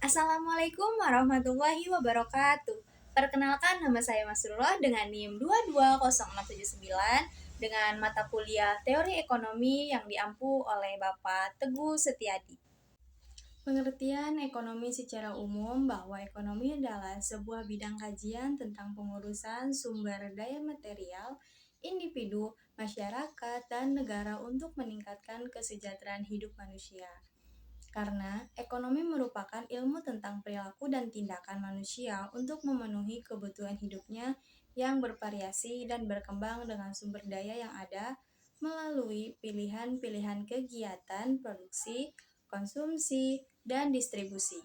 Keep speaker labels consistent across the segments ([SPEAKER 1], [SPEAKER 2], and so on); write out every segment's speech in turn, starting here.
[SPEAKER 1] Assalamualaikum warahmatullahi wabarakatuh. Perkenalkan, nama saya Masrullah dengan NIM 22069 dengan mata kuliah Teori Ekonomi yang diampu oleh Bapak Teguh Setiadi. Pengertian ekonomi secara umum bahwa ekonomi adalah sebuah bidang kajian tentang pengurusan sumber daya material, individu, masyarakat, dan negara untuk meningkatkan kesejahteraan hidup manusia. Karena ekonomi merupakan ilmu tentang perilaku dan tindakan manusia untuk memenuhi kebutuhan hidupnya yang bervariasi dan berkembang dengan sumber daya yang ada melalui pilihan-pilihan kegiatan produksi, konsumsi, dan distribusi.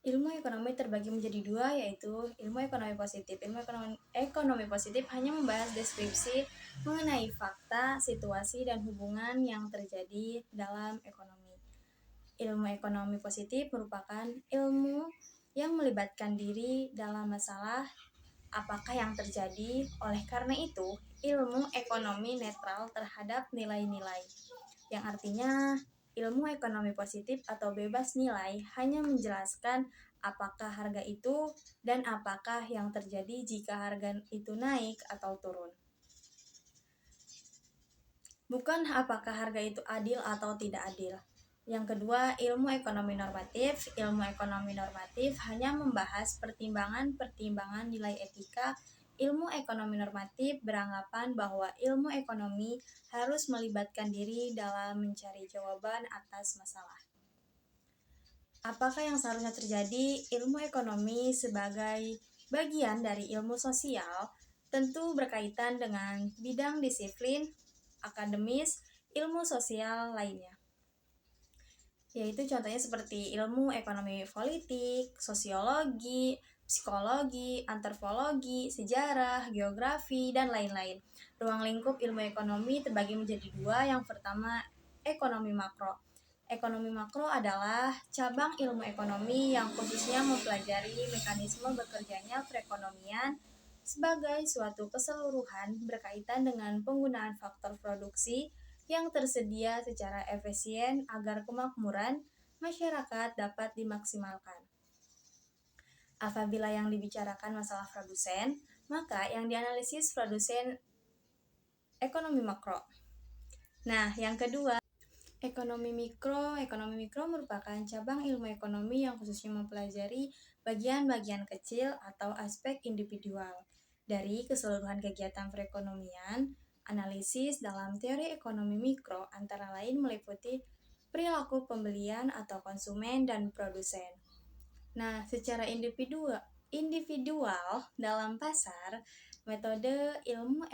[SPEAKER 1] Ilmu ekonomi terbagi menjadi dua, yaitu ilmu ekonomi positif. Ilmu ekonomi positif hanya membahas deskripsi mengenai fakta, situasi, dan hubungan yang terjadi dalam ekonomi. Ilmu ekonomi positif merupakan ilmu yang melibatkan diri dalam masalah apakah yang terjadi. Oleh karena itu, ilmu ekonomi netral terhadap nilai-nilai, yang artinya ilmu ekonomi positif atau bebas nilai hanya menjelaskan apakah harga itu dan apakah yang terjadi jika harga itu naik atau turun. Bukan apakah harga itu adil atau tidak adil. Yang kedua, ilmu ekonomi normatif. Ilmu ekonomi normatif hanya membahas pertimbangan-pertimbangan nilai etika. Ilmu ekonomi normatif beranggapan bahwa ilmu ekonomi harus melibatkan diri dalam mencari jawaban atas masalah. Apakah yang seharusnya terjadi? Ilmu ekonomi sebagai bagian dari ilmu sosial tentu berkaitan dengan bidang disiplin akademis, ilmu sosial lainnya. Yaitu contohnya seperti ilmu ekonomi politik, sosiologi, psikologi, antropologi, sejarah, geografi, dan lain-lain. Ruang lingkup ilmu ekonomi terbagi menjadi dua. Yang pertama, ekonomi makro. Ekonomi makro adalah cabang ilmu ekonomi yang khususnya mempelajari mekanisme bekerjanya perekonomian sebagai suatu keseluruhan berkaitan dengan penggunaan faktor produksi yang tersedia secara efisien agar kemakmuran masyarakat dapat dimaksimalkan. Apabila yang dibicarakan masalah produsen, maka yang dianalisis produsen ekonomi makro. Nah, yang kedua, ekonomi mikro. Ekonomi mikro merupakan cabang ilmu ekonomi yang khususnya mempelajari bagian-bagian kecil atau aspek individual dari keseluruhan kegiatan perekonomian. Analisis dalam teori ekonomi mikro antara lain meliputi perilaku pembelian atau konsumen dan produsen. Nah, secara individual dalam pasar, Metode ilmu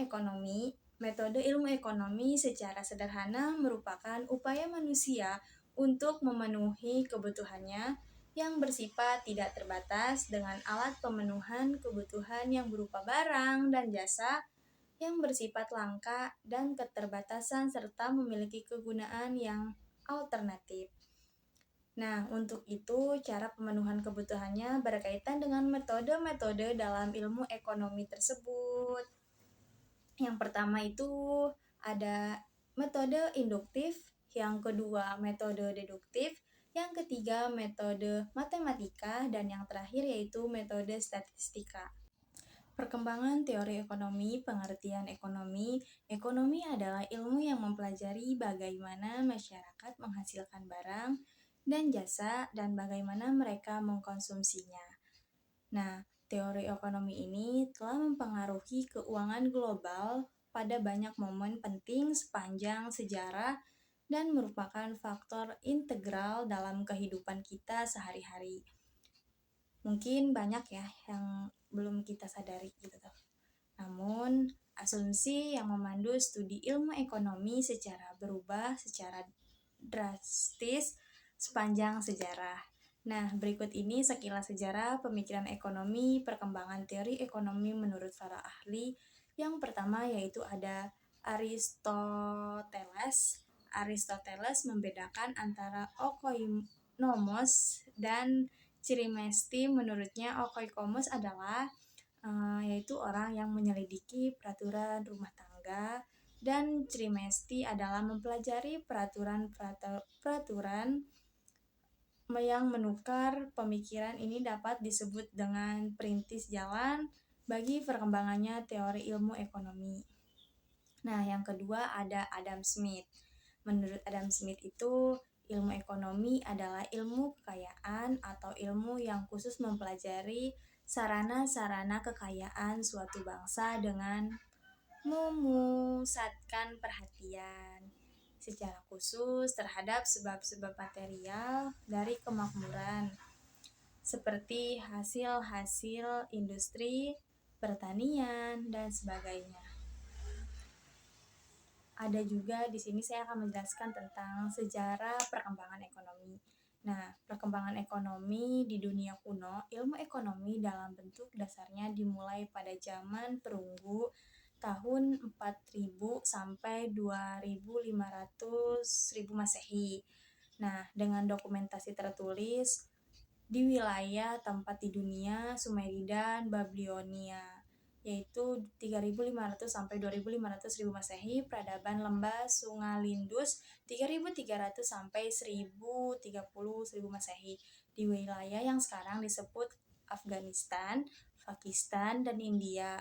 [SPEAKER 1] ekonomi secara sederhana merupakan upaya manusia untuk memenuhi kebutuhannya yang bersifat tidak terbatas dengan alat pemenuhan kebutuhan yang berupa barang dan jasa yang bersifat langka dan keterbatasan serta memiliki kegunaan yang alternatif. Nah, untuk itu cara pemenuhan kebutuhannya berkaitan dengan metode-metode dalam ilmu ekonomi tersebut. Yang pertama itu ada metode induktif, yang kedua metode deduktif, yang ketiga metode matematika, dan yang terakhir yaitu metode statistika. Perkembangan teori ekonomi, pengertian ekonomi. Ekonomi adalah ilmu yang mempelajari bagaimana masyarakat menghasilkan barang dan jasa dan bagaimana mereka mengkonsumsinya. Nah, teori ekonomi ini telah mempengaruhi keuangan global pada banyak momen penting sepanjang sejarah dan merupakan faktor integral dalam kehidupan kita sehari-hari. Mungkin banyak ya yang belum kita sadari gitu tuh. Namun, asumsi yang memandu studi ilmu ekonomi berubah secara drastis sepanjang sejarah. Nah, berikut ini sekilas sejarah pemikiran ekonomi, perkembangan teori ekonomi menurut para ahli. Yang pertama yaitu ada Aristoteles. Aristoteles membedakan antara oikonomos dan Crimesti. Menurutnya oikonomos adalah yaitu orang yang menyelidiki peraturan rumah tangga, dan Crimesti adalah mempelajari peraturan yang menukar pemikiran ini dapat disebut dengan perintis jalan bagi perkembangannya teori ilmu ekonomi. Nah, yang kedua ada Adam Smith. Menurut Adam Smith itu, ilmu ekonomi adalah ilmu kekayaan atau ilmu yang khusus mempelajari sarana-sarana kekayaan suatu bangsa dengan memusatkan perhatian secara khusus terhadap sebab-sebab material dari kemakmuran, seperti hasil-hasil industri, pertanian, dan sebagainya. Ada juga di sini saya akan menjelaskan tentang sejarah perkembangan ekonomi. Nah, perkembangan ekonomi di dunia kuno, ilmu ekonomi dalam bentuk dasarnya dimulai pada zaman perunggu tahun 4000 sampai 2500 Masehi. Nah, dengan dokumentasi tertulis di wilayah tempat di dunia Sumeria dan Babilonia, yaitu 3500 sampai 2500 Masehi, peradaban lembah Sungalindus 3300 sampai 1030 Masehi di wilayah yang sekarang disebut Afghanistan, Pakistan, dan India.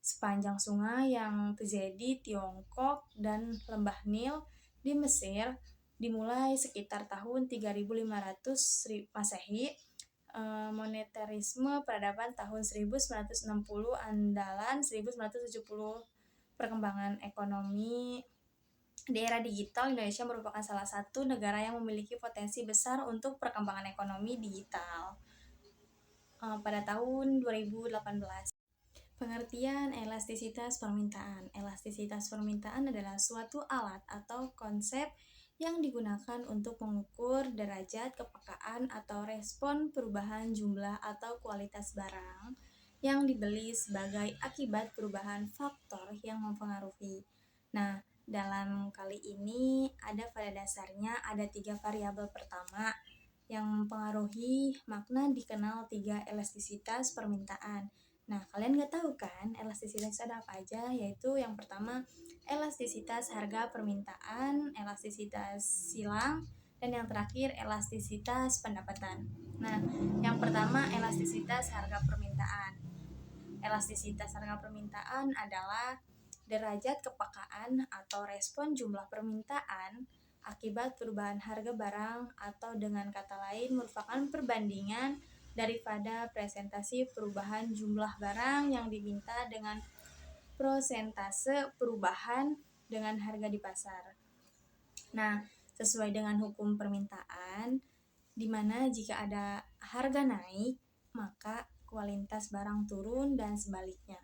[SPEAKER 1] Sepanjang sungai yang terjadi Tiongkok dan lembah Nil di Mesir dimulai sekitar tahun 3500 Masehi. Monetarisme peradaban tahun 1960, andalan 1970. Perkembangan ekonomi di era digital, Indonesia merupakan salah satu negara yang memiliki potensi besar untuk perkembangan ekonomi digital. Pada tahun 2018. Pengertian elastisitas permintaan. Elastisitas permintaan adalah suatu alat atau konsep yang digunakan untuk mengukur derajat kepekaan atau respon perubahan jumlah atau kualitas barang yang dibeli sebagai akibat perubahan faktor yang mempengaruhi. Nah, dalam kali ini pada dasarnya ada 3 variabel pertama yang mempengaruhi makna dikenal 3 elastisitas permintaan. Nah, kalian nggak tahu kan elastisitas ada apa aja? Yaitu yang pertama elastisitas harga permintaan, elastisitas silang, dan yang terakhir elastisitas pendapatan. Nah, yang pertama elastisitas harga permintaan. Elastisitas harga permintaan adalah derajat kepekaan atau respon jumlah permintaan akibat perubahan harga barang, atau dengan kata lain merupakan perbandingan daripada presentasi perubahan jumlah barang yang diminta dengan prosentase perubahan dengan harga di pasar. Nah, sesuai dengan hukum permintaan, di mana jika ada harga naik, maka kualitas barang turun dan sebaliknya.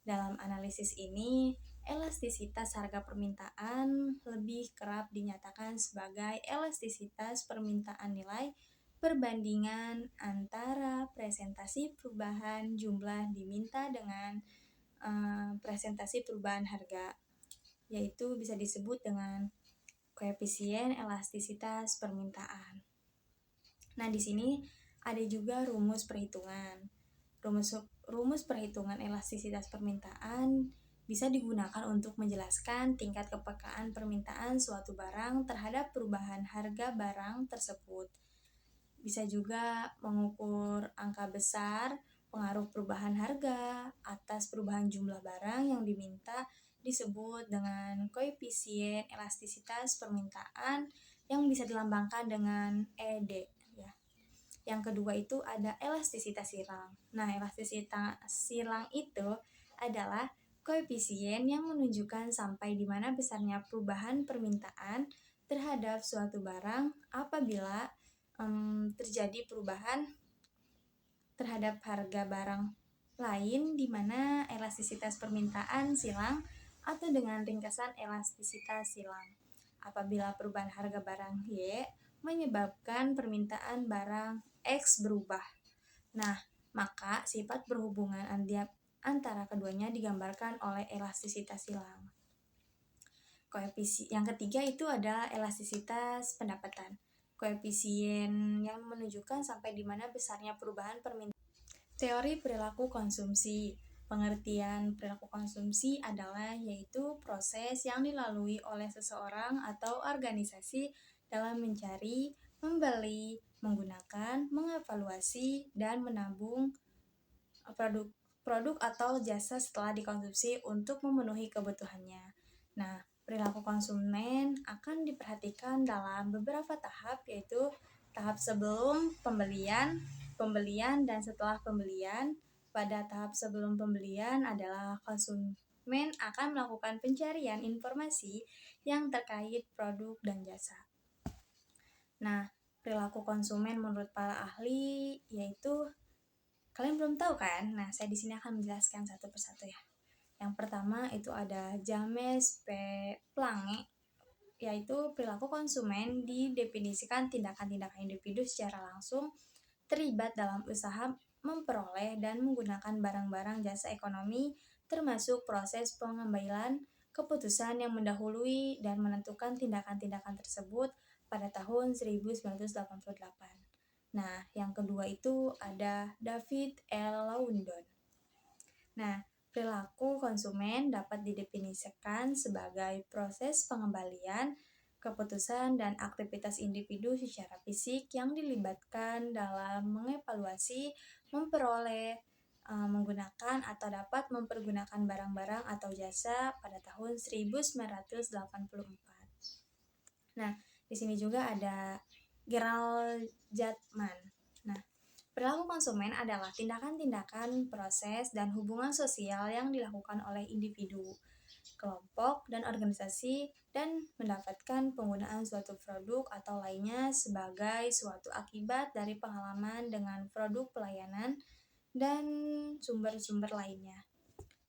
[SPEAKER 1] Dalam analisis ini, elastisitas harga permintaan lebih kerap dinyatakan sebagai elastisitas permintaan nilai perbandingan antara presentasi perubahan jumlah diminta dengan presentasi perubahan harga, yaitu bisa disebut dengan koefisien elastisitas permintaan. Nah, di sini ada juga rumus perhitungan. Rumus perhitungan elastisitas permintaan bisa digunakan untuk menjelaskan tingkat kepekaan permintaan suatu barang terhadap perubahan harga barang tersebut. Bisa juga mengukur angka besar pengaruh perubahan harga atas perubahan jumlah barang yang diminta, disebut dengan koefisien elastisitas permintaan yang bisa dilambangkan dengan ED. Yang kedua itu ada elastisitas silang. Nah, elastisitas silang itu adalah koefisien yang menunjukkan sampai di mana besarnya perubahan permintaan terhadap suatu barang apabila terjadi perubahan terhadap harga barang lain, di mana elastisitas permintaan silang, atau dengan ringkasan elastisitas silang apabila perubahan harga barang Y menyebabkan permintaan barang X berubah. Nah, maka sifat berhubungan antara keduanya digambarkan oleh elastisitas silang. Yang ketiga itu adalah elastisitas pendapatan. Koefisien yang menunjukkan sampai di mana besarnya perubahan permintaan. Teori perilaku konsumsi. Pengertian perilaku konsumsi adalah yaitu proses yang dilalui oleh seseorang atau organisasi dalam mencari, membeli, menggunakan, mengevaluasi, dan menabung produk atau jasa setelah dikonsumsi untuk memenuhi kebutuhannya. Nah, perilaku konsumen akan diperhatikan dalam beberapa tahap, yaitu tahap sebelum pembelian, pembelian, dan setelah pembelian. Pada tahap sebelum pembelian adalah konsumen akan melakukan pencarian informasi yang terkait produk dan jasa. Nah, perilaku konsumen menurut para ahli yaitu kalian belum tahu kan? Nah, saya di sini akan menjelaskan satu persatu ya. Yang pertama itu ada James P. Plange, yaitu perilaku konsumen didefinisikan tindakan-tindakan individu secara langsung terlibat dalam usaha memperoleh dan menggunakan barang-barang jasa ekonomi termasuk proses pengambilan keputusan yang mendahului dan menentukan tindakan-tindakan tersebut pada tahun 1988. Nah, yang kedua itu ada David L. Lawndon. Nah, perilaku konsumen dapat didefinisikan sebagai proses pengembalian keputusan dan aktivitas individu secara fisik yang dilibatkan dalam mengevaluasi, memperoleh, menggunakan atau dapat mempergunakan barang-barang atau jasa pada tahun 1984. Nah, di sini juga ada Gerald Jatman. Nah, perilaku konsumen adalah tindakan-tindakan, proses, dan hubungan sosial yang dilakukan oleh individu, kelompok, dan organisasi dan mendapatkan penggunaan suatu produk atau lainnya sebagai suatu akibat dari pengalaman dengan produk pelayanan dan sumber-sumber lainnya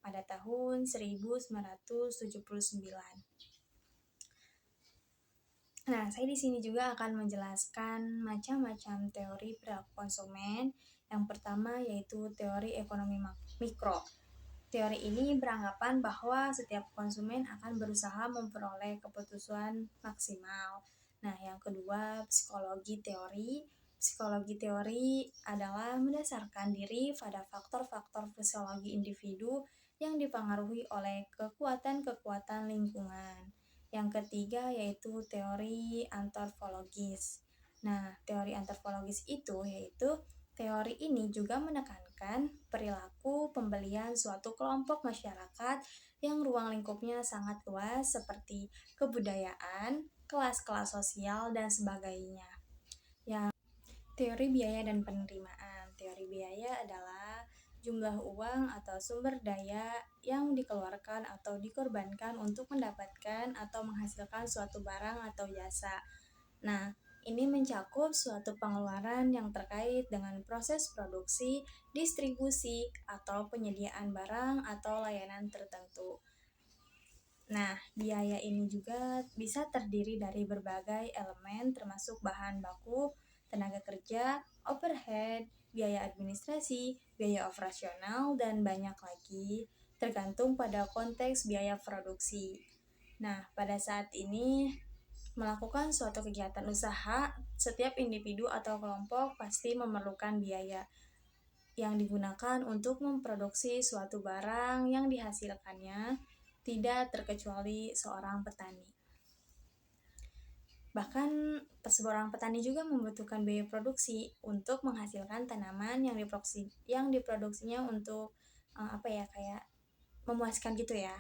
[SPEAKER 1] pada tahun 1979. Nah, saya di sini juga akan menjelaskan macam-macam teori perilaku konsumen. Yang pertama yaitu teori ekonomi mikro. Teori ini beranggapan bahwa setiap konsumen akan berusaha memperoleh keputusan maksimal. Nah, yang kedua, psikologi teori. Psikologi teori adalah mendasarkan diri pada faktor-faktor fisiologi individu yang dipengaruhi oleh kekuatan-kekuatan lingkungan. Yang ketiga yaitu teori antropologis. Nah, teori antropologis itu yaitu teori ini juga menekankan perilaku pembelian suatu kelompok masyarakat yang ruang lingkupnya sangat luas seperti kebudayaan, kelas-kelas sosial, dan sebagainya. Yang teori biaya dan penerimaan. Teori biaya adalah jumlah uang atau sumber daya yang dikeluarkan atau dikorbankan untuk mendapatkan atau menghasilkan suatu barang atau jasa. Nah, ini mencakup suatu pengeluaran yang terkait dengan proses produksi, distribusi, atau penyediaan barang atau layanan tertentu. Nah, biaya ini juga bisa terdiri dari berbagai elemen termasuk bahan baku, tenaga kerja, overhead, biaya administrasi, biaya operasional, dan banyak lagi, tergantung pada konteks biaya produksi. Nah, pada saat ini, melakukan suatu kegiatan usaha, setiap individu atau kelompok pasti memerlukan biaya yang digunakan untuk memproduksi suatu barang yang dihasilkannya, tidak terkecuali seorang petani. Bahkan seorang petani juga membutuhkan biaya produksi untuk menghasilkan tanaman yang diproduksinya untuk kayak memuaskan gitu ya.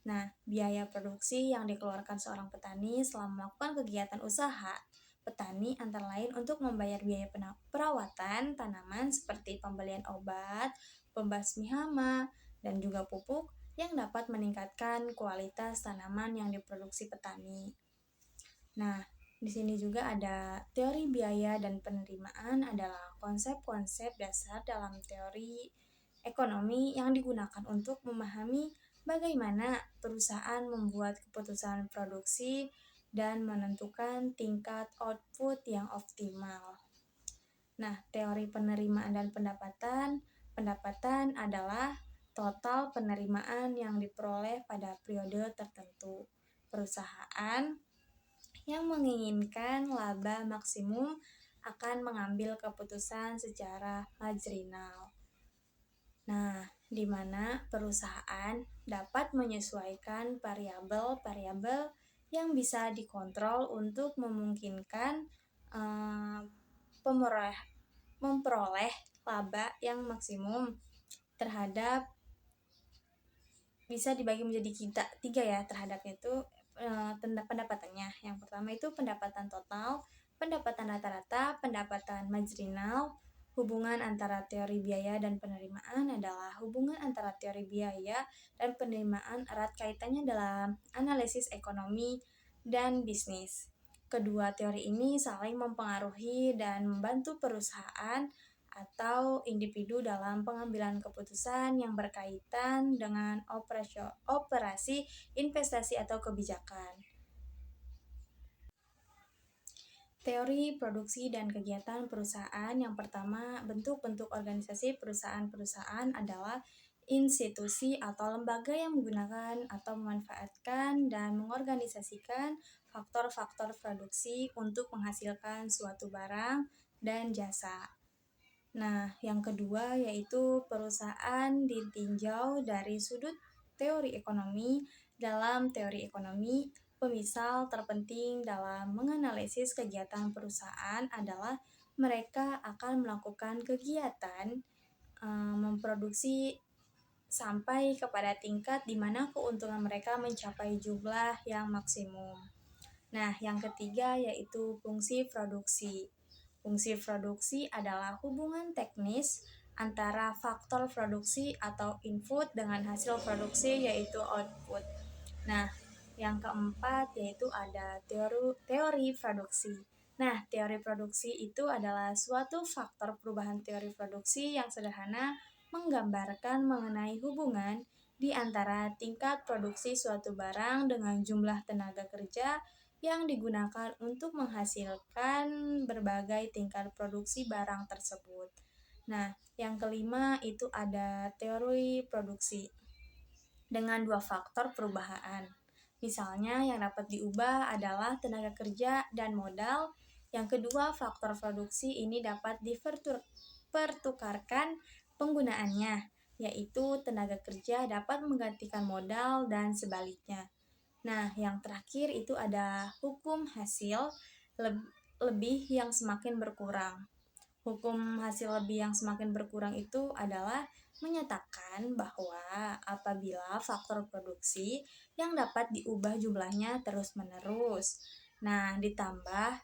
[SPEAKER 1] Nah, biaya produksi yang dikeluarkan seorang petani selama melakukan kegiatan usaha petani antara lain untuk membayar biaya perawatan tanaman seperti pembelian obat, pembasmi hama, dan juga pupuk yang dapat meningkatkan kualitas tanaman yang diproduksi petani. Nah, di sini juga ada teori biaya dan penerimaan adalah konsep-konsep dasar dalam teori ekonomi yang digunakan untuk memahami bagaimana perusahaan membuat keputusan produksi dan menentukan tingkat output yang optimal. Nah, teori penerimaan dan pendapatan adalah total penerimaan yang diperoleh pada periode tertentu. Perusahaan yang menginginkan laba maksimum akan mengambil keputusan secara marginal. Nah, di mana perusahaan dapat menyesuaikan variabel-variabel yang bisa dikontrol untuk memungkinkan memperoleh laba yang maksimum terhadap, bisa dibagi menjadi tiga ya terhadapnya itu pendapatannya. Yang pertama itu pendapatan total, pendapatan rata-rata, pendapatan marginal. Hubungan antara teori biaya dan penerimaan adalah hubungan antara teori biaya dan penerimaan erat kaitannya dalam analisis ekonomi dan bisnis. Kedua teori ini saling mempengaruhi dan membantu perusahaan atau individu dalam pengambilan keputusan yang berkaitan dengan operasi, investasi, atau kebijakan. Teori produksi dan kegiatan perusahaan. Yang pertama, bentuk-bentuk organisasi perusahaan adalah institusi atau lembaga yang menggunakan atau memanfaatkan dan mengorganisasikan faktor-faktor produksi untuk menghasilkan suatu barang dan jasa. Nah, yang kedua yaitu perusahaan ditinjau dari sudut teori ekonomi. Dalam teori ekonomi, pemisal terpenting dalam menganalisis kegiatan perusahaan adalah mereka akan melakukan kegiatan memproduksi sampai kepada tingkat di mana keuntungan mereka mencapai jumlah yang maksimum. Nah, yang ketiga yaitu fungsi produksi. Fungsi produksi adalah hubungan teknis antara faktor produksi atau input dengan hasil produksi yaitu output. Nah, yang keempat yaitu ada teori produksi. Nah, teori produksi itu adalah suatu faktor perubahan teori produksi yang sederhana menggambarkan mengenai hubungan di antara tingkat produksi suatu barang dengan jumlah tenaga kerja yang digunakan untuk menghasilkan berbagai tingkat produksi barang tersebut. Nah, yang kelima itu ada teori produksi dengan dua faktor perubahan. Misalnya yang dapat diubah adalah tenaga kerja dan modal. Yang kedua, faktor produksi ini dapat dipertukarkan penggunaannya, yaitu tenaga kerja dapat menggantikan modal dan sebaliknya. Nah, yang terakhir itu ada hukum hasil lebih yang semakin berkurang. Hukum hasil lebih yang semakin berkurang itu adalah menyatakan bahwa apabila faktor produksi yang dapat diubah jumlahnya terus-menerus, nah ditambah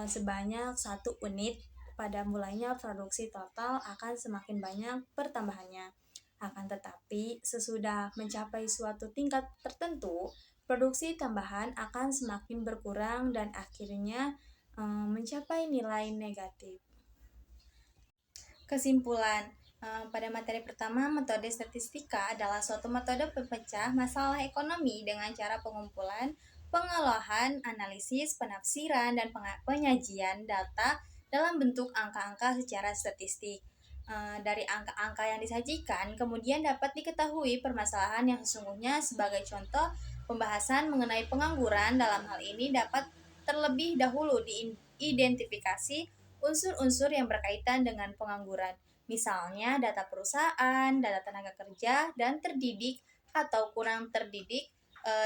[SPEAKER 1] sebanyak 1 unit, pada mulanya produksi total akan semakin banyak pertambahannya. Akan tetapi, sesudah mencapai suatu tingkat tertentu, produksi tambahan akan semakin berkurang dan akhirnya mencapai nilai negatif. Kesimpulan, pada materi pertama, metode statistika adalah suatu metode pemecah masalah ekonomi dengan cara pengumpulan, pengolahan, analisis, penafsiran, dan penyajian data dalam bentuk angka-angka secara statistik. Dari angka-angka yang disajikan, kemudian dapat diketahui permasalahan yang sesungguhnya. Sebagai contoh, pembahasan mengenai pengangguran dalam hal ini dapat terlebih dahulu diidentifikasi unsur-unsur yang berkaitan dengan pengangguran, misalnya data perusahaan, data tenaga kerja, dan terdidik atau kurang terdidik,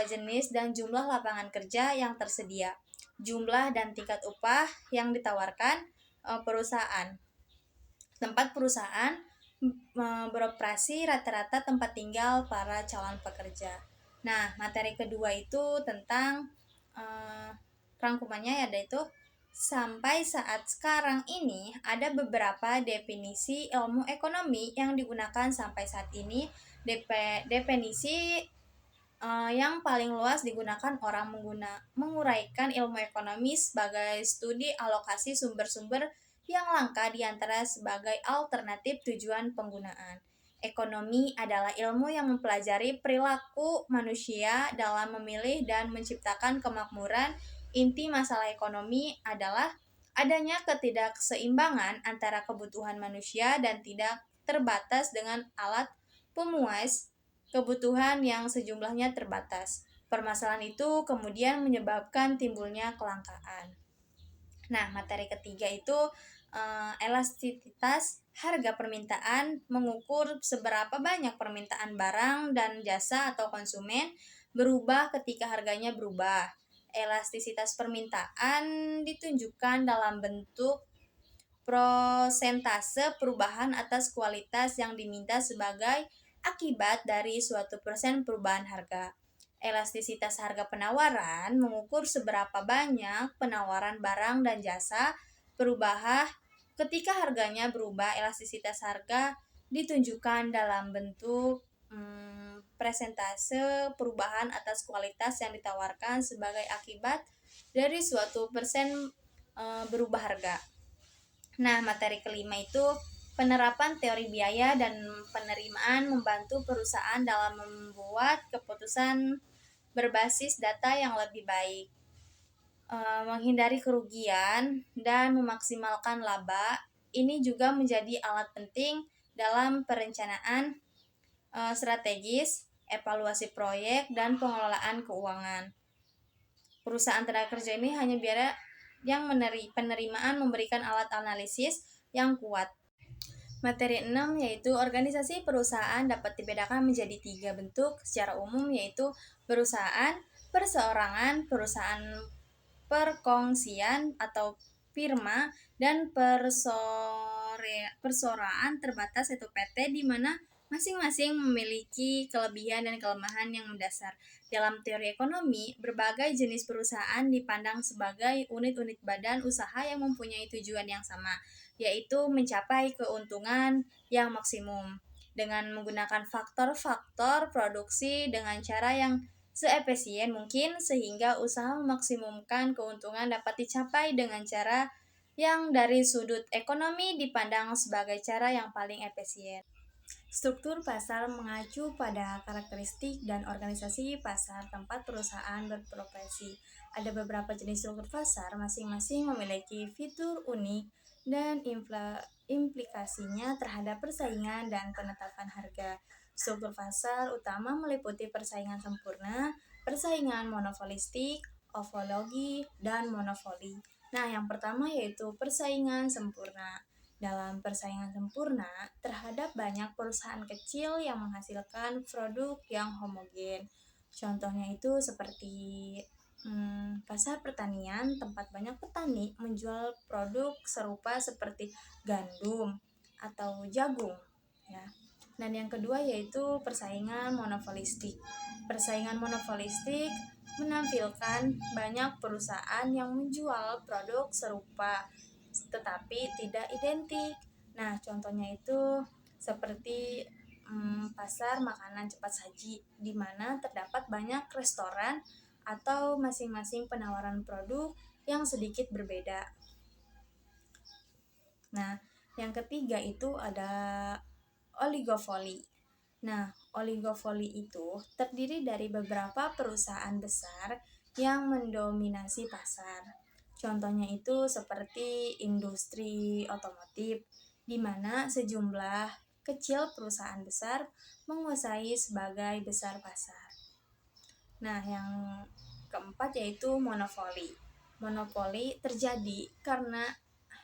[SPEAKER 1] jenis dan jumlah lapangan kerja yang tersedia, jumlah dan tingkat upah yang ditawarkan perusahaan, tempat perusahaan beroperasi, rata-rata tempat tinggal para calon pekerja. Nah, materi kedua itu tentang rangkumannya yaitu sampai saat sekarang ini ada beberapa definisi ilmu ekonomi yang digunakan sampai saat ini. Definisi yang paling luas digunakan orang menguraikan ilmu ekonomi sebagai studi alokasi sumber-sumber yang langka diantara sebagai alternatif tujuan penggunaan. Ekonomi adalah ilmu yang mempelajari perilaku manusia dalam memilih dan menciptakan kemakmuran. Inti masalah ekonomi adalah adanya ketidakseimbangan antara kebutuhan manusia dan tidak terbatas dengan alat pemuas kebutuhan yang sejumlahnya terbatas. Permasalahan itu kemudian menyebabkan timbulnya kelangkaan. Nah, materi ketiga itu elastisitas harga permintaan, mengukur seberapa banyak permintaan barang dan jasa atau konsumen berubah ketika harganya berubah. Elastisitas permintaan ditunjukkan dalam bentuk prosentase perubahan atas kualitas yang diminta sebagai akibat dari suatu persen perubahan harga. Elastisitas harga penawaran mengukur seberapa banyak penawaran barang dan jasa berubah ketika harganya berubah. Elastisitas harga ditunjukkan dalam bentuk presentase perubahan atas kualitas yang ditawarkan sebagai akibat dari suatu persen berubah harga. Nah, materi kelima itu penerapan teori biaya dan penerimaan membantu perusahaan dalam membuat keputusan berbasis data yang lebih baik. Menghindari kerugian dan memaksimalkan laba ini juga menjadi alat penting dalam perencanaan strategis, evaluasi proyek, dan pengelolaan keuangan. Perusahaan tenaga kerja ini hanya biara yang penerimaan memberikan alat analisis yang kuat. Materi 6 yaitu organisasi perusahaan dapat dibedakan menjadi 3 bentuk secara umum, yaitu perusahaan perseorangan, perusahaan perkongsian atau firma, dan perseorangan terbatas atau PT, di mana masing-masing memiliki kelebihan dan kelemahan yang mendasar. Dalam teori ekonomi, berbagai jenis perusahaan dipandang sebagai unit-unit badan usaha yang mempunyai tujuan yang sama, yaitu mencapai keuntungan yang maksimum dengan menggunakan faktor-faktor produksi dengan cara yang seefisien mungkin, sehingga usaha memaksimumkan keuntungan dapat dicapai dengan cara yang dari sudut ekonomi dipandang sebagai cara yang paling efisien. Struktur pasar mengacu pada karakteristik dan organisasi pasar tempat perusahaan berprofesi. Ada beberapa jenis struktur pasar, masing-masing memiliki fitur unik dan implikasinya terhadap persaingan dan penetapan harga. Struktur pasar utama meliputi persaingan sempurna, persaingan monopolistik, oligopoly, dan monopoli. Nah, yang pertama yaitu persaingan sempurna. Dalam persaingan sempurna terhadap banyak perusahaan kecil yang menghasilkan produk yang homogen. Contohnya itu seperti pasar pertanian, tempat banyak petani menjual produk serupa seperti gandum atau jagung, ya. Dan yang kedua yaitu persaingan monopolistik. Persaingan monopolistik menampilkan banyak perusahaan yang menjual produk serupa tetapi tidak identik. Nah, contohnya itu seperti pasar makanan cepat saji, di mana terdapat banyak restoran atau masing-masing penawaran produk yang sedikit berbeda. Nah, yang ketiga itu ada oligopoly. Nah, oligopoly itu terdiri dari beberapa perusahaan besar yang mendominasi pasar. Contohnya itu seperti industri otomotif, di mana sejumlah kecil perusahaan besar menguasai sebagai besar pasar. Nah, yang keempat yaitu monopoli. Monopoli terjadi karena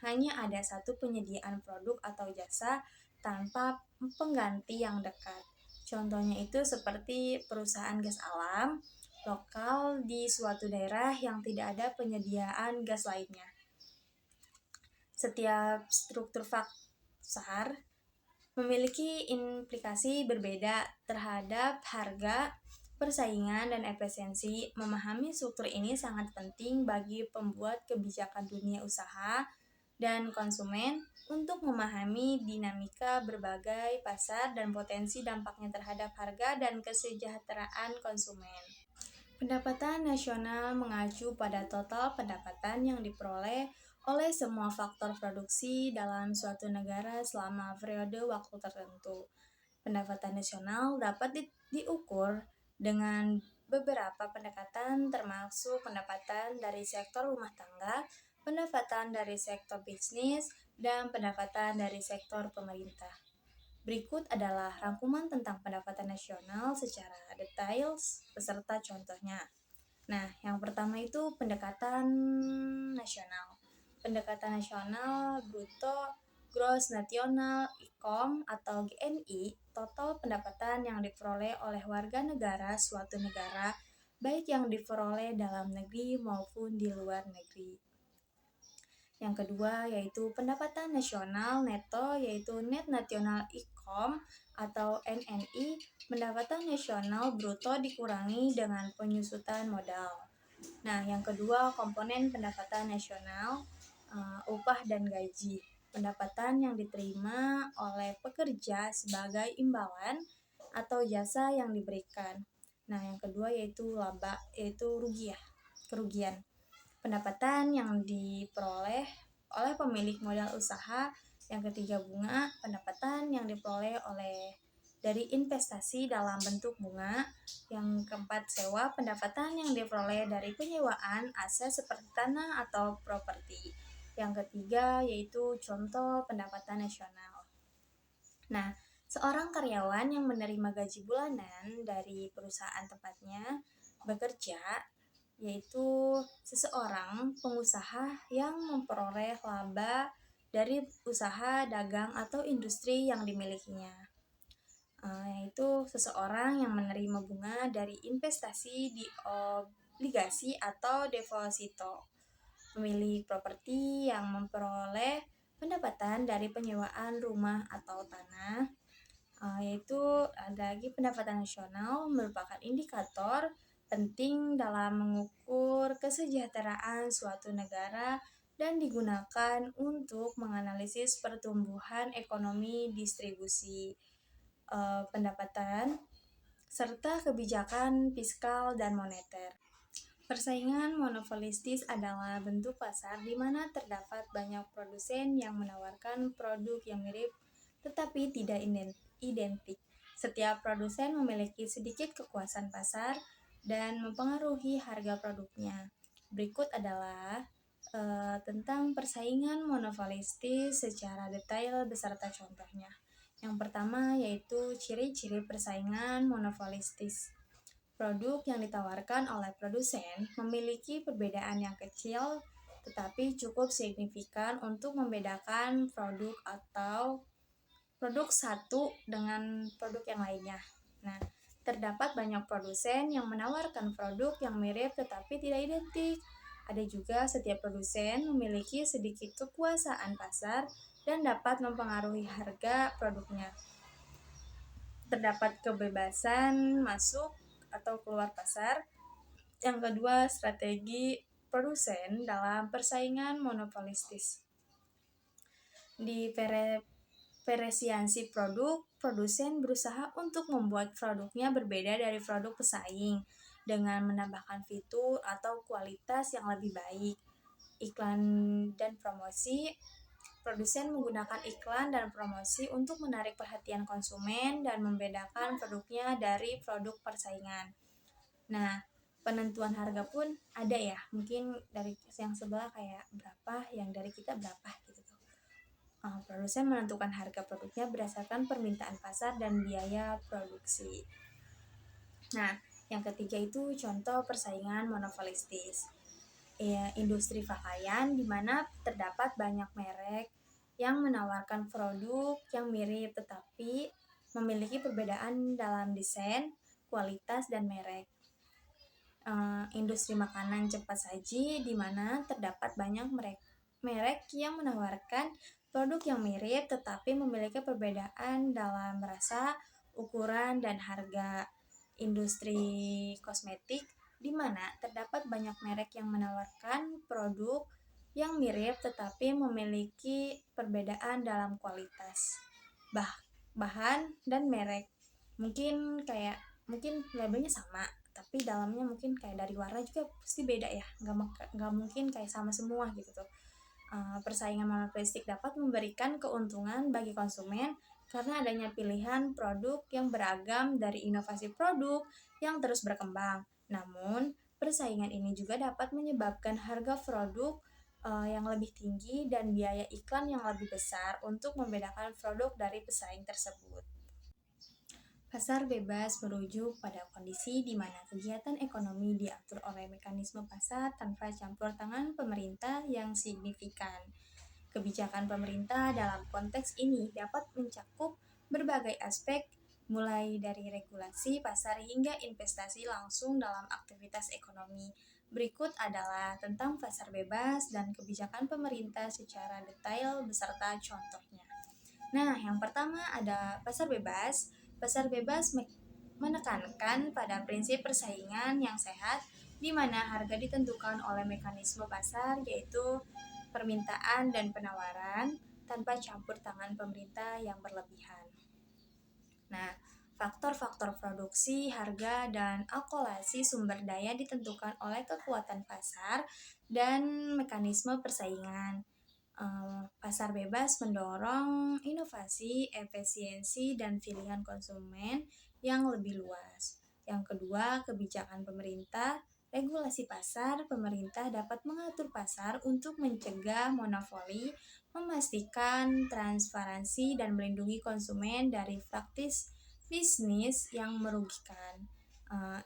[SPEAKER 1] hanya ada satu penyediaan produk atau jasa tanpa pengganti yang dekat. Contohnya itu seperti perusahaan gas alam lokal di suatu daerah yang tidak ada penyediaan gas lainnya. Setiap struktur pasar memiliki implikasi berbeda terhadap harga, persaingan, dan efisiensi. Memahami struktur ini sangat penting bagi pembuat kebijakan dunia usaha dan konsumen untuk memahami dinamika berbagai pasar dan potensi dampaknya terhadap harga dan kesejahteraan konsumen. Pendapatan nasional mengacu pada total pendapatan yang diperoleh oleh semua faktor produksi dalam suatu negara selama periode waktu tertentu. Pendapatan nasional dapat diukur dengan beberapa pendekatan, termasuk pendapatan dari sektor rumah tangga, pendapatan dari sektor bisnis, dan pendapatan dari sektor pemerintah. Berikut adalah rangkuman tentang pendapatan nasional secara detail beserta contohnya. Nah, yang pertama itu pendekatan nasional. Pendekatan nasional bruto gross national income atau GNI, total pendapatan yang diperoleh oleh warga negara suatu negara, baik yang diperoleh dalam negeri maupun di luar negeri. Yang kedua yaitu pendapatan nasional neto, yaitu Net National Income atau NNI, pendapatan nasional bruto dikurangi dengan penyusutan modal. Nah, yang kedua komponen pendapatan nasional, upah dan gaji. Pendapatan yang diterima oleh pekerja sebagai imbalan atau jasa yang diberikan. Nah, yang kedua yaitu laba, yaitu rugi ya, kerugian. Pendapatan yang diperoleh oleh pemilik modal usaha. Yang ketiga bunga, pendapatan yang diperoleh oleh dari investasi dalam bentuk bunga. Yang keempat sewa, pendapatan yang diperoleh dari penyewaan aset seperti tanah atau properti. Yang ketiga yaitu contoh pendapatan nasional. Nah, seorang karyawan yang menerima gaji bulanan dari perusahaan tempatnya bekerja, yaitu seseorang pengusaha yang memperoleh laba dari usaha dagang atau industri yang dimilikinya. Yaitu seseorang yang menerima bunga dari investasi di obligasi atau deposito. Pemilik properti yang memperoleh pendapatan dari penyewaan rumah atau tanah. Yaitu ada lagi pendapatan nasional merupakan indikator penting dalam mengukur kesejahteraan suatu negara dan digunakan untuk menganalisis pertumbuhan ekonomi, distribusi pendapatan, serta kebijakan fiskal dan moneter. Persaingan monopolistis adalah bentuk pasar di mana terdapat banyak produsen yang menawarkan produk yang mirip tetapi tidak identik. Setiap produsen memiliki sedikit kekuasaan pasar dan mempengaruhi harga produknya. Berikut adalah tentang persaingan monopolistis secara detail beserta contohnya. Yang pertama yaitu ciri-ciri persaingan monopolistis. Produk yang ditawarkan oleh produsen memiliki perbedaan yang kecil tetapi cukup signifikan untuk membedakan produk atau produk satu dengan produk yang lainnya. Nah, terdapat banyak produsen yang menawarkan produk yang mirip tetapi tidak identik. Ada juga setiap produsen memiliki sedikit kekuasaan pasar dan dapat mempengaruhi harga produknya. Terdapat kebebasan masuk atau keluar pasar. Yang kedua, strategi produsen dalam persaingan monopolistis. Diferensiasi produk, produsen berusaha untuk membuat produknya berbeda dari produk pesaing dengan menambahkan fitur atau kualitas yang lebih baik. Iklan dan promosi. Produsen menggunakan iklan dan promosi untuk menarik perhatian konsumen dan membedakan produknya dari produk persaingan. Nah, penentuan harga pun ada ya, mungkin dari yang sebelah kayak berapa, yang dari kita berapa gitu tuh. Produsen menentukan harga produknya berdasarkan permintaan pasar dan biaya produksi. Nah, yang ketiga itu contoh persaingan monopolistis. Industri pakaian di mana terdapat banyak merek yang menawarkan produk yang mirip tetapi memiliki perbedaan dalam desain, kualitas, dan merek. Industri makanan cepat saji di mana terdapat banyak merek yang menawarkan produk yang mirip tetapi memiliki perbedaan dalam rasa, ukuran, dan harga. Industri kosmetik di mana terdapat banyak merek yang menawarkan produk yang mirip tetapi memiliki perbedaan dalam kualitas, bahan, dan merek. Mungkin labelnya sama, tapi dalamnya mungkin kayak dari warna juga pasti beda ya, nggak mungkin kayak sama semua gitu tuh. Persaingan monopolistik dapat memberikan keuntungan bagi konsumen karena adanya pilihan produk yang beragam dari inovasi produk yang terus berkembang. Namun, persaingan ini juga dapat menyebabkan harga produk yang lebih tinggi dan biaya iklan yang lebih besar untuk membedakan produk dari pesaing tersebut. Pasar bebas merujuk pada kondisi di mana kegiatan ekonomi diatur oleh mekanisme pasar tanpa campur tangan pemerintah yang signifikan. Kebijakan pemerintah dalam konteks ini dapat mencakup berbagai aspek, mulai dari regulasi pasar hingga investasi langsung dalam aktivitas ekonomi. Berikut adalah tentang pasar bebas dan kebijakan pemerintah secara detail beserta contohnya. Nah, yang pertama ada pasar bebas. Pasar bebas menekankan pada prinsip persaingan yang sehat di mana harga ditentukan oleh mekanisme pasar yaitu permintaan dan penawaran tanpa campur tangan pemerintah yang berlebihan. Nah, faktor-faktor produksi, harga, dan alokasi sumber daya ditentukan oleh kekuatan pasar dan mekanisme persaingan. Pasar bebas mendorong inovasi, efisiensi, dan pilihan konsumen yang lebih luas. Yang kedua, kebijakan pemerintah. Regulasi pasar, pemerintah dapat mengatur pasar untuk mencegah monopoli, memastikan transparansi, dan melindungi konsumen dari praktis bisnis yang merugikan. Eh,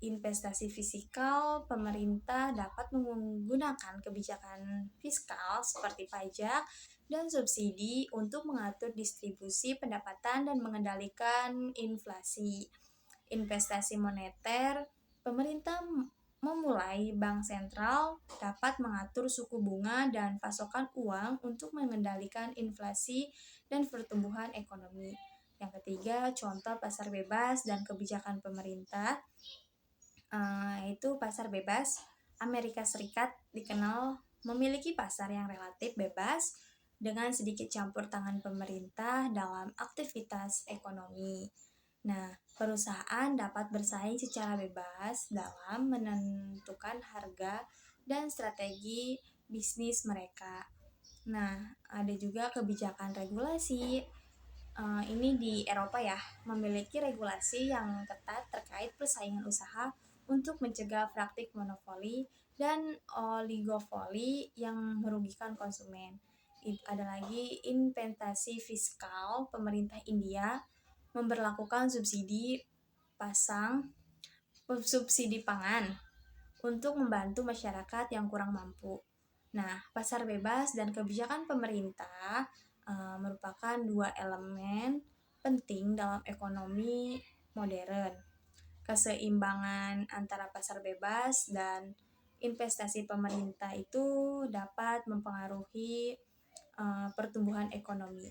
[SPEAKER 1] Investasi fiskal, pemerintah dapat menggunakan kebijakan fiskal seperti pajak dan subsidi untuk mengatur distribusi pendapatan dan mengendalikan inflasi. Investasi moneter, pemerintah memulai bank sentral dapat mengatur suku bunga dan pasokan uang untuk mengendalikan inflasi dan pertumbuhan ekonomi. Yang ketiga, contoh pasar bebas dan kebijakan pemerintah yaitu pasar bebas. Amerika Serikat dikenal memiliki pasar yang relatif bebas dengan sedikit campur tangan pemerintah dalam aktivitas ekonomi. Nah, perusahaan dapat bersaing secara bebas dalam menentukan harga dan strategi bisnis mereka. Nah, ada juga kebijakan regulasi. Ini di Eropa ya, memiliki regulasi yang ketat terkait persaingan usaha untuk mencegah praktik monopoli dan oligopoli yang merugikan konsumen. Ada lagi investasi fiskal, pemerintah India memberlakukan subsidi pangan untuk membantu masyarakat yang kurang mampu. Nah, pasar bebas dan kebijakan pemerintah merupakan dua elemen penting dalam ekonomi modern. Keseimbangan antara pasar bebas dan investasi pemerintah itu dapat mempengaruhi pertumbuhan ekonomi.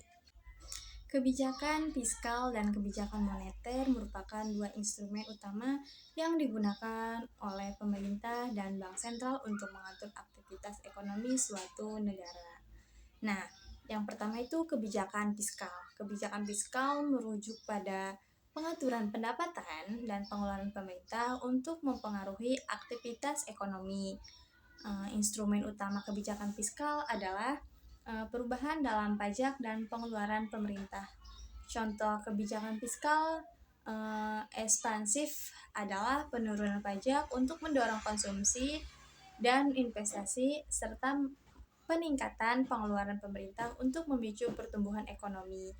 [SPEAKER 1] Kebijakan fiskal dan kebijakan moneter merupakan dua instrumen utama yang digunakan oleh pemerintah dan bank sentral untuk mengatur aktivitas ekonomi suatu negara. Nah, yang pertama itu kebijakan fiskal. Kebijakan fiskal merujuk pada pengaturan pendapatan dan pengeluaran pemerintah untuk mempengaruhi aktivitas ekonomi. Instrumen utama kebijakan fiskal adalah perubahan dalam pajak dan pengeluaran pemerintah. Contoh kebijakan fiskal ekspansif adalah penurunan pajak untuk mendorong konsumsi dan investasi serta peningkatan pengeluaran pemerintah untuk memicu pertumbuhan ekonomi.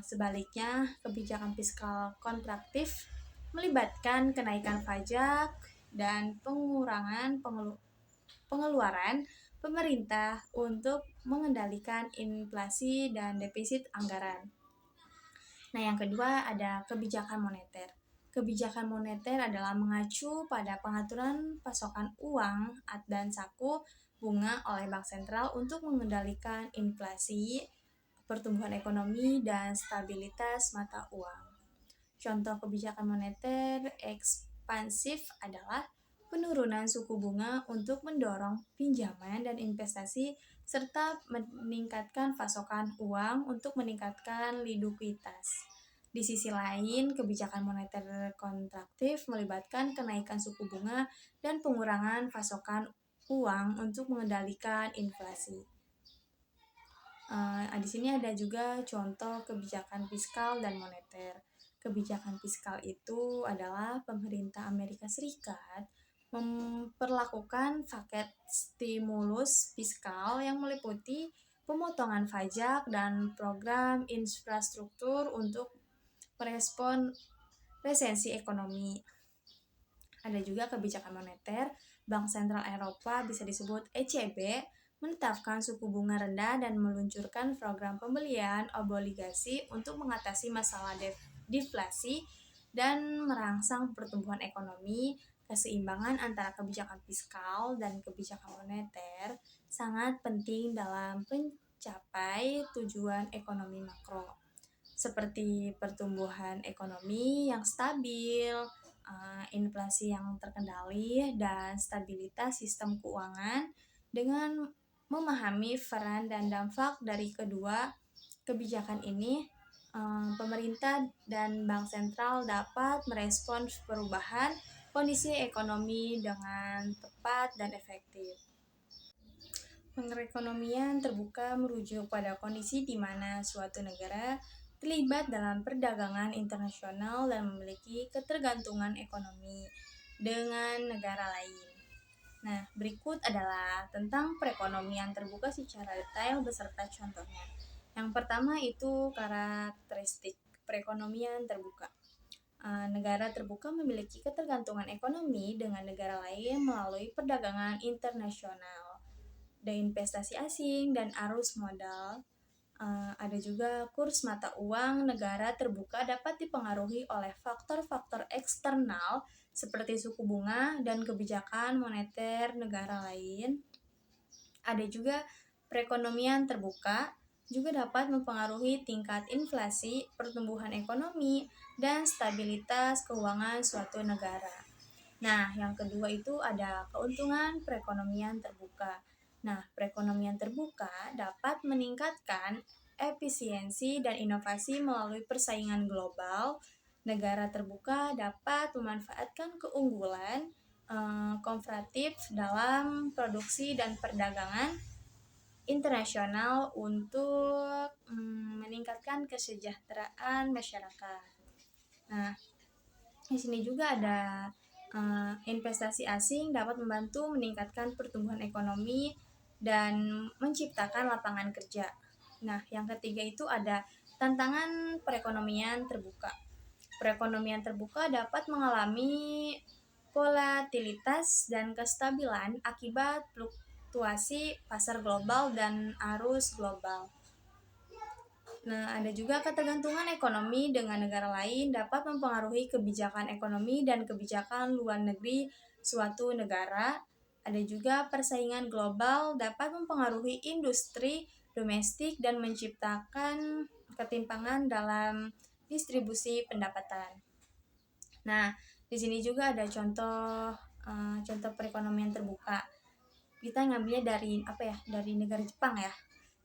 [SPEAKER 1] Sebaliknya, kebijakan fiskal kontraktif melibatkan kenaikan pajak dan pengurangan pengeluaran pemerintah untuk mengendalikan inflasi dan defisit anggaran. Nah, yang kedua ada kebijakan moneter. Kebijakan moneter adalah mengacu pada pengaturan pasokan uang dan saku bunga oleh bank sentral untuk mengendalikan inflasi, pertumbuhan ekonomi, dan stabilitas mata uang. Contoh kebijakan moneter ekspansif adalah penurunan suku bunga untuk mendorong pinjaman dan investasi serta meningkatkan pasokan uang untuk meningkatkan likuiditas. Di sisi lain, kebijakan moneter kontraktif melibatkan kenaikan suku bunga dan pengurangan pasokan uang untuk mengendalikan inflasi. Di sini ada juga contoh kebijakan fiskal dan moneter. Kebijakan fiskal itu adalah pemerintah Amerika Serikat memperlakukan paket stimulus fiskal yang meliputi pemotongan pajak dan program infrastruktur untuk merespon resesi ekonomi. Ada juga kebijakan moneter, Bank Sentral Eropa bisa disebut ECB, menetapkan suku bunga rendah dan meluncurkan program pembelian obligasi untuk mengatasi masalah deflasi dan merangsang pertumbuhan ekonomi. Keseimbangan antara kebijakan fiskal dan kebijakan moneter sangat penting dalam mencapai tujuan ekonomi makro, seperti pertumbuhan ekonomi yang stabil, inflasi yang terkendali, dan stabilitas sistem keuangan. Dengan memahami peran dan dampak dari kedua kebijakan ini, pemerintah dan bank sentral dapat merespons perubahan kondisi ekonomi dengan tepat dan efektif. Perekonomian terbuka merujuk pada kondisi di mana suatu negara terlibat dalam perdagangan internasional dan memiliki ketergantungan ekonomi dengan negara lain. Nah, berikut adalah tentang perekonomian terbuka secara detail beserta contohnya. Yang pertama itu karakteristik perekonomian terbuka. Negara terbuka memiliki ketergantungan ekonomi dengan negara lain melalui perdagangan internasional, dan investasi asing dan arus modal. Ada juga kurs mata uang. Negara terbuka dapat dipengaruhi oleh faktor-faktor eksternal seperti suku bunga dan kebijakan moneter negara lain. Ada juga perekonomian terbuka juga dapat mempengaruhi tingkat inflasi, pertumbuhan ekonomi, dan stabilitas keuangan suatu negara. Nah, yang kedua itu ada keuntungan perekonomian terbuka. Nah, perekonomian terbuka dapat meningkatkan efisiensi dan inovasi melalui persaingan global. Negara terbuka dapat memanfaatkan keunggulan komparatif dalam produksi dan perdagangan internasional untuk meningkatkan kesejahteraan masyarakat. Nah, di sini juga ada investasi asing dapat membantu meningkatkan pertumbuhan ekonomi dan menciptakan lapangan kerja. Nah, yang ketiga itu ada tantangan perekonomian terbuka. Perekonomian terbuka dapat mengalami volatilitas dan kestabilan akibat fluktuasi pasar global dan arus global. Nah, ada juga ketergantungan ekonomi dengan negara lain dapat mempengaruhi kebijakan ekonomi dan kebijakan luar negeri suatu negara. Ada juga persaingan global dapat mempengaruhi industri domestik dan menciptakan ketimpangan dalam distribusi pendapatan. Nah, di sini juga ada contoh perekonomian terbuka. Kita ngambilnya dari negara Jepang ya.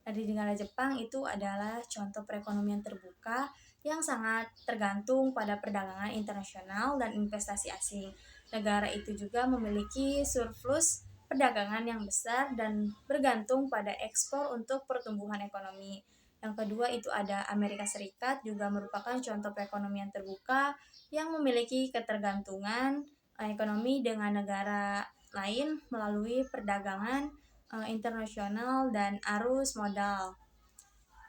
[SPEAKER 1] Dari negara Jepang itu adalah contoh perekonomian terbuka yang sangat tergantung pada perdagangan internasional dan investasi asing. Negara itu juga memiliki surplus perdagangan yang besar dan bergantung pada ekspor untuk pertumbuhan ekonomi. Yang kedua itu ada Amerika Serikat, juga merupakan contoh perekonomian terbuka yang memiliki ketergantungan ekonomi dengan negara lain melalui perdagangan internasional dan arus modal.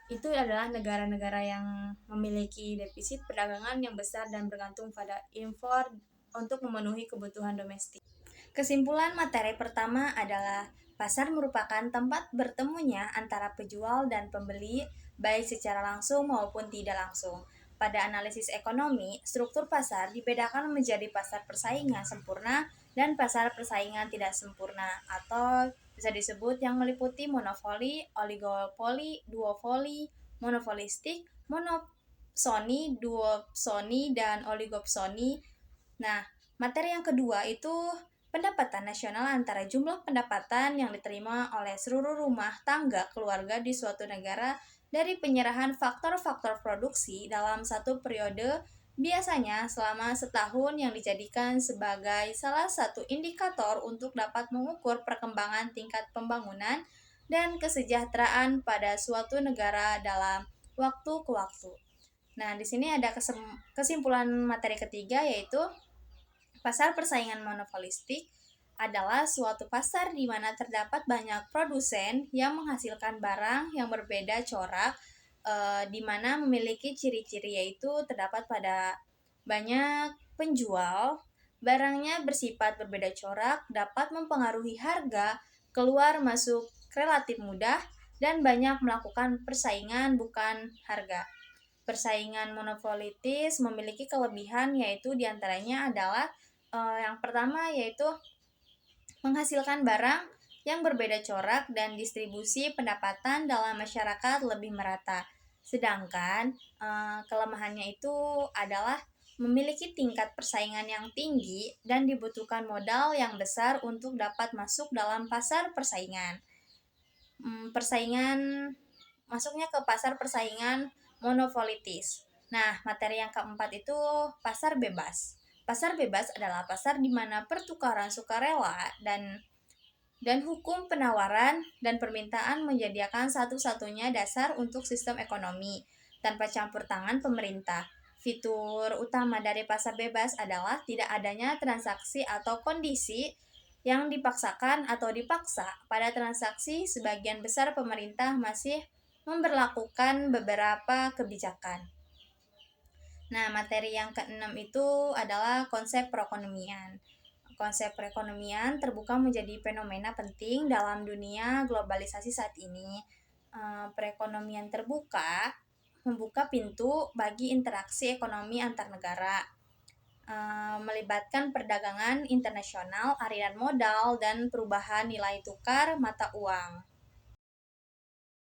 [SPEAKER 1] Itu adalah negara-negara yang memiliki defisit perdagangan yang besar dan bergantung pada impor untuk memenuhi kebutuhan domestik. Kesimpulan materi pertama adalah pasar merupakan tempat bertemunya antara penjual dan pembeli, baik secara langsung maupun tidak langsung. Pada analisis ekonomi, struktur pasar dibedakan menjadi pasar persaingan sempurna dan pasar persaingan tidak sempurna, atau bisa disebut yang meliputi monopoli, oligopoli, duopoli, monopolistik, monopsoni, duopsoni, dan oligopsoni. Nah, materi yang kedua itu pendapatan nasional antara jumlah pendapatan yang diterima oleh seluruh rumah tangga keluarga di suatu negara dari penyerahan faktor-faktor produksi dalam satu periode, biasanya selama setahun, yang dijadikan sebagai salah satu indikator untuk dapat mengukur perkembangan tingkat pembangunan dan kesejahteraan pada suatu negara dalam waktu ke waktu. Nah, di sini ada kesimpulan materi ketiga, yaitu pasar persaingan monopolistik adalah suatu pasar di mana terdapat banyak produsen yang menghasilkan barang yang berbeda corak, di mana memiliki ciri-ciri, yaitu terdapat pada banyak penjual, barangnya bersifat berbeda corak, dapat mempengaruhi harga, keluar masuk relatif mudah, dan banyak melakukan persaingan bukan harga. Persaingan monopolitis memiliki kelebihan, yaitu diantaranya adalah Yang pertama yaitu menghasilkan barang yang berbeda corak dan distribusi pendapatan dalam masyarakat lebih merata. Sedangkan kelemahannya itu adalah memiliki tingkat persaingan yang tinggi dan dibutuhkan modal yang besar untuk dapat masuk dalam pasar persaingan. Persaingan masuknya ke pasar persaingan monopolitis. Nah, materi yang keempat itu pasar bebas. Pasar bebas adalah pasar di mana pertukaran sukarela dan hukum penawaran dan permintaan menyediakan satu-satunya dasar untuk sistem ekonomi tanpa campur tangan pemerintah. Fitur utama dari pasar bebas adalah tidak adanya transaksi atau kondisi yang dipaksakan atau dipaksa. Pada transaksi, sebagian besar pemerintah masih memberlakukan beberapa kebijakan. Nah, materi yang keenam itu adalah konsep perekonomian. Konsep perekonomian terbuka menjadi fenomena penting dalam dunia globalisasi saat ini. Perekonomian terbuka membuka pintu bagi interaksi ekonomi antar negara, melibatkan perdagangan internasional, aliran modal, dan perubahan nilai tukar mata uang.